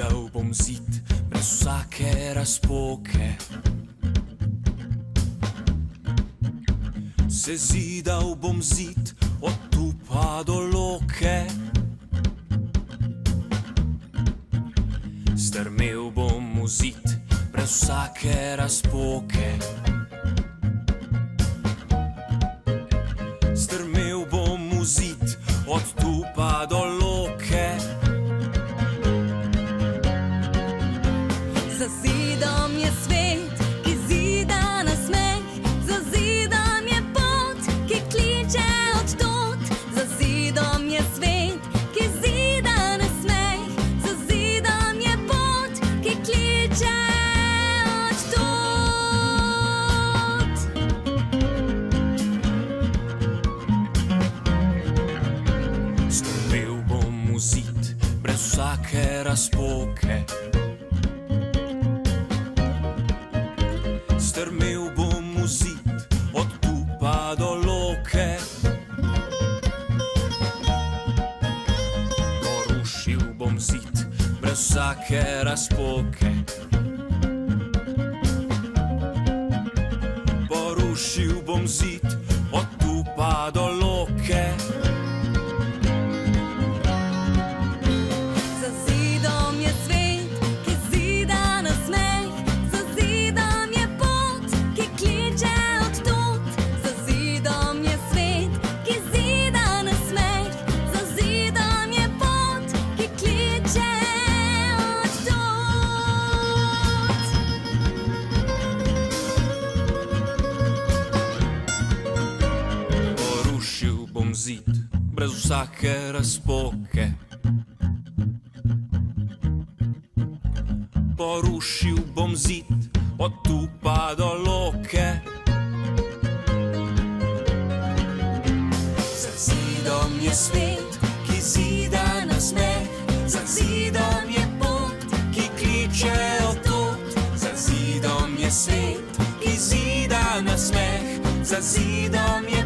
Zidal bom zid brez vsake razpoke. Sezidal bom zid od tu pa do Loke. Strmel bom v zid brez vsake razpoke. Strmel bom v zid od tu pa do Loke. Za zidom je svet, ki zida na smeh, za zidom je pot, ki kliče od tod. Za zidom je svet, ki zida na smeh, za zidom je pot, ki kliče od tod. Strmel bom v zid brez vsake razpoke. Strmel bom v zid od tu pa do Loke. Porušil bom zid brez vsake razpoke. Porušil bom zid od tu pa do Loke. Za zidom je svet, ki zida na smeh, za zidom je pot, ki kliče od tod. Za zidom je svet, ki zida na smeh, za zidom je pot, ki kliče od tod. Porušil bom zid brez vsake razpoke. Porušil bom zid od tu pa do Loke. Za zidom je svet, ki zida na smeh, za zidom je pot, ki kliče od tod. Za zidom je svet, ki zida na smeh, za zidom je